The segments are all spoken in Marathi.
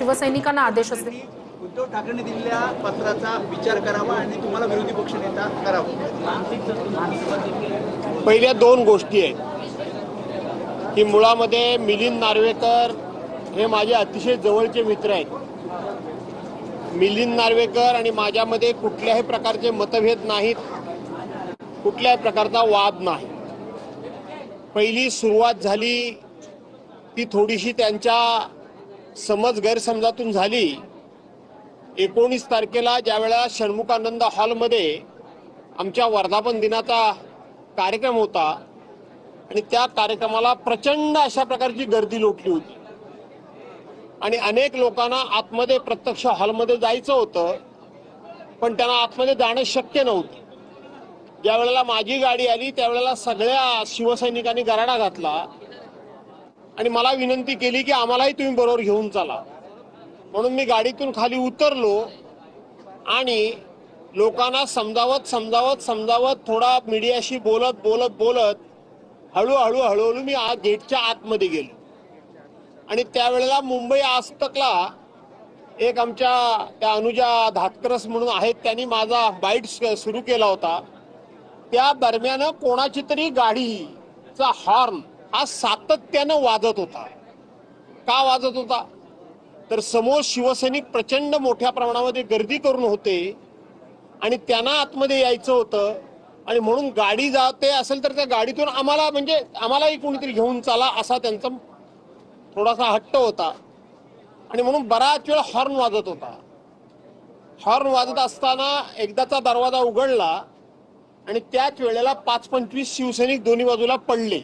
शिवसैनिकांना आदेश असेल? उद्धव ठाकरेंनी दिलेल्या पत्राचा विचार करावा आणि तुम्हाला विरोधी पक्षनेता करावा। पहिल्या दोन गोष्टी आहेत की मुळामध्ये मिलिंद नार्वेकर हे माझे अतिशय जवळचे मित्र आहेत। मिलिंद नार्वेकर आणि माझ्यामध्ये कुठल्याही प्रकारचे मतभेद नाहीत, कुठल्याही प्रकारचा वाद नाही। पहिली सुरुवात झाली ती थोडीशी त्यांच्या समज गैरसमजातून झाली। 19 तारखेला ज्यावेळेला षण्मुखानंद हॉलमध्ये आमच्या वर्धापन दिनाचा कार्यक्रम होता आणि त्या कार्यक्रमाला प्रचंड अशा प्रकारची गर्दी लोटली होती आणि अनेक लोकांना आतमध्ये प्रत्यक्ष हॉलमध्ये जायचं होतं, पण त्यांना आतमध्ये जाणं शक्य नव्हतं। ज्यावेळेला माझी गाडी आली त्यावेळेला सगळ्या शिवसैनिकांनी गराडा घातला आणि मला विनंती केली की आम्हालाही तुम्ही बरोबर घेऊन चला। म्हणून मी गाडीतून खाली उतरलो आणि लोकांना समजावत थोडा मीडियाशी बोलत हळूहळू मी गेटच्या आतमध्ये गेलो आणि त्यावेळेला मुंबई आज तकला एक आमच्या त्या अनुजा धातकरस म्हणून आहेत, त्यांनी माझा बाईट सुरू केला होता। त्या दरम्यान कोणाची तरी गाडीचा हॉर्न हा सातत्यानं वाजत होता। का वाजत होता तर समोर शिवसैनिक प्रचंड मोठ्या प्रमाणामध्ये गर्दी करून होते आणि त्यांना आतमध्ये यायचं होतं आणि म्हणून गाडी जाते असेल तर त्या गाडीतून आम्हालाही कोणीतरी घेऊन चला असा त्यांचा थोडासा हट्ट होता आणि म्हणून बराच वेळ हॉर्न वाजत होता। हॉर्न वाजत असताना एकदाचा दरवाजा उघडला आणि त्याच वेळेला 5-25 शिवसैनिक दोन्ही बाजूला पडले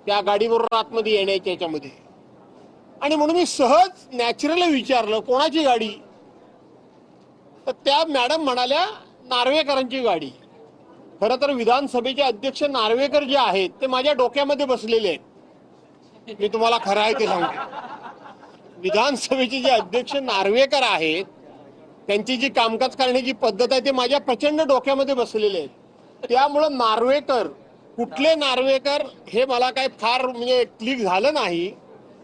त्या गाडीबरोबर आतमध्ये येण्याच्या याच्यामध्ये। आणि म्हणून मी सहज नॅचरल विचारलं कोणाची गाडी, तर त्या मॅडम म्हणाल्या नार्वेकरांची गाडी। खरं तर विधानसभेचे अध्यक्ष नार्वेकर जे आहेत ते माझ्या डोक्यामध्ये बसलेले आहेत। मी तुम्हाला खरं आहे ते सांगतो, विधानसभेचे जे अध्यक्ष नार्वेकर आहेत त्यांची जी कामकाज करण्याची पद्धत आहे ते माझ्या प्रचंड डोक्यामध्ये बसलेले आहेत। त्यामुळं नार्वेकर कुठले नार्वेकर हे मला काही फार क्लिक झालं नाही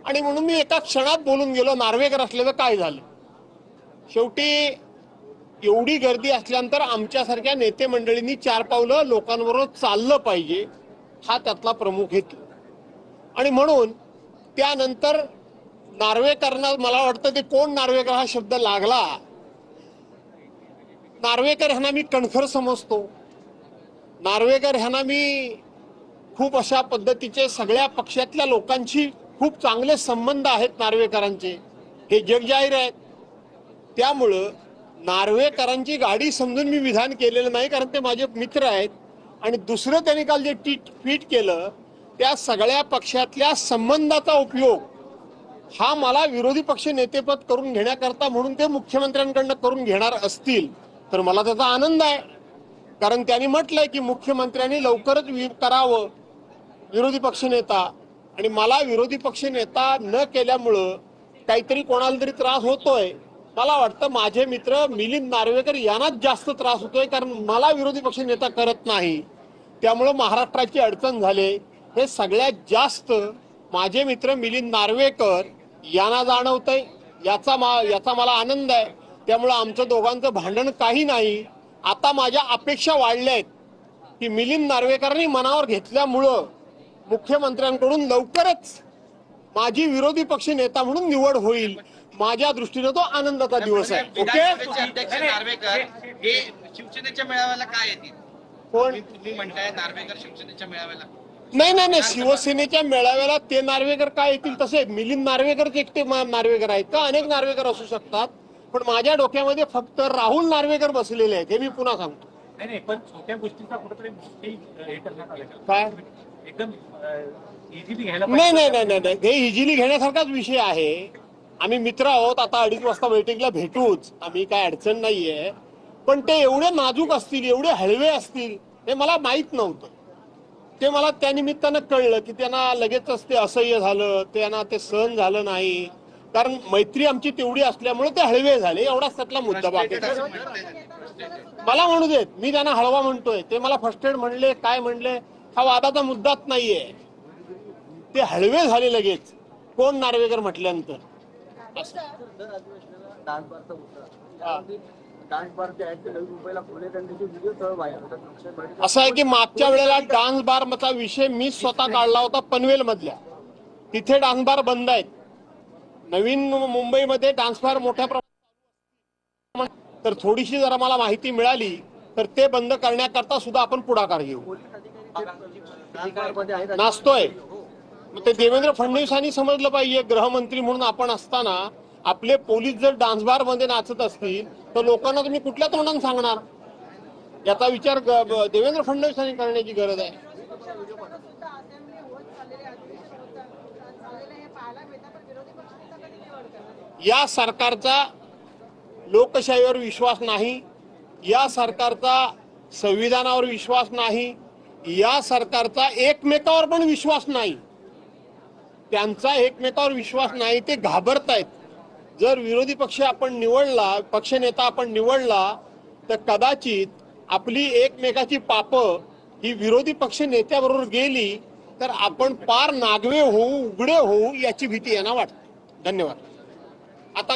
आणि म्हणून मी एका क्षणात बोलून गेलो नार्वेकर असल्याचं काय झालं। शेवटी एवढी गर्दी असल्यानंतर आमच्यासारख्या नेते मंडळींनी 4 पावलं लोकांबरोबर चाललं पाहिजे, हा त्यातला प्रमुख हेतू। आणि म्हणून त्यानंतर नार्वेकरांना मला वाटतं ते कोण नार्वेकर हा शब्द लागला। नार्वेकर ह्यांना मी कणखर समजतो, नार्वेकर ह्यांना मी खूप अशा पद्धतीचे सगळ्या पक्षातल्या लोकांशी खूप चांगले संबंध आहेत नार्वेकरांचे, हे जगजाहीर आहेत। त्यामुळं नार्वेकरांची गाडी समजून मी विधान केलेलं नाही, कारण ते माझे मित्र आहेत। आणि दुसरं त्यांनी काल जे ट्विट केलं त्या सगळ्या पक्षातल्या संबंधाचा उपयोग हा मला विरोधी पक्ष नेतेपद करून घेण्याकरता म्हणून ते मुख्यमंत्र्यांकडनं करून घेणार असतील तर मला त्याचा आनंद आहे, कारण त्यांनी म्हटलंय की मुख्यमंत्र्यांनी लवकरच करावं विरोधी पक्षनेता। आणि मला विरोधी पक्षनेता न केल्यामुळं काहीतरी कोणाला तरी त्रास होतोय। मला वाटतं माझे मित्र मिलिंद नार्वेकर यांनाच जास्त त्रास होतोय, कारण मला विरोधी पक्षनेता करत नाही, त्यामुळं महाराष्ट्राची अडचण झाले हे सगळ्यात जास्त माझे मित्र मिलिंद नार्वेकर यांना जाणवतंय। याचा मला आनंद आहे। त्यामुळं आमचं दोघांचं भांडण काही नाही। आता माझ्या अपेक्षा वाढल्या आहेत की मिलिंद नार्वेकरांनी मनावर घेतल्यामुळं मुख्यमंत्र्यांकडून लवकरच माझी विरोधी पक्ष नेता म्हणून निवड होईल। माझ्या दृष्टीने तो आनंदाचा दिवस आहे। ओके, अध्यक्ष नार्वेकर हे शिवसेनेच्या मेळाव्याला काय येतील? कोण तुम्ही म्हणताय नार्वेकर शिवसेनेच्या मेळाव्याला? नाही, शिवसेनेच्या मेळाव्याला ते नार्वेकर काय येतील तसे मिलिंद नार्वेकरच एकटे नार्वेकर आहेत का? अनेक नार्वेकर असू शकतात, पण माझ्या डोक्यामध्ये फक्त राहुल नार्वेकर बसलेले आहेत, हे मी पुन्हा सांगतो। नाही, पण छोट्या गोष्टींचा कुठेतरी हे करण्यात आलं का? काय एकदम इझिली घ्यायला नाही, हे इझिली घेण्यासारखाच विषय आहे। आम्ही मित्र आहोत, आता 2:30 वाजता बैठकीला भेटूच, आम्ही काय अडचण नाहीये। पण ते एवढे नाजूक असतील, एवढे हळवे असतील हे मला माहित नव्हतं। ते मला त्या निमित्तानं कळलं की त्यांना लगेचच ते असह्य झालं, त्यांना ते सहन झालं नाही, कारण मैत्री आमची तेवढी असल्यामुळे ते हळवे झाले, एवढाच त्यातला मुद्दा। बाकी मला म्हणू देत, मी त्यांना हळवा म्हणतोय, ते मला फर्स्ट एड म्हणले काय म्हणले हा वादाचा मुद्दाच नाहीये। ते हळवे झाले लगेच कोण नार्वेकर म्हटल्यानंतर। दर अधिवेशनाला डान्स बारचा मुद्दा हा. डान्स बार जे आहेत ते नवी मुंबईला खुले त्यांचे व्हिडिओ तळ व्हायरल होतात लोकशाही असं आहे की मागच्या वेळेला डान्स बारचा विषय मी स्वतः काढला होता पनवेल मधल्या. तिथे डान्स बार बंद आहेत. नवीन मुंबईमध्ये डान्स बार मोठ्या प्रमाणात, तर थोडीशी जर मला माहिती मिळाली तर ते बंद करण्याकरता सुद्धा आपण पुढाकार घेऊ. पोलीस अधिकारी डान्स बारमध्ये आहेत नाचतोय मग ते देवेंद्र फडणवीसांनी समजलं पाहिजे. गृहमंत्री म्हणून आपण असताना आपले पोलीस जर डान्स बार मध्ये नाचत असतील तर लोकांना तुम्ही कुठल्या तोंडाने सांगणार? याचा विचार देवेंद्र फडणवीसांनी करण्याची गरज आहे. या सरकारचा लोकशाहीवर विश्वास नाही, या सरकारचा संविधानावर विश्वास नाही, या सरकारचा एकमेकावर पण विश्वास नाही. त्यांचा एकमेकावर विश्वास नाही, ते घाबरतायत. जर विरोधी पक्ष आपण निवडला, पक्षनेता आपण निवडला, तर कदाचित आपली एकमेकाची पापं ही विरोधी पक्ष नेत्याबरोबर गेली तर आपण पार नागवे होऊ, उघडे होऊ याची भीती यांना वाटते. धन्यवाद. आता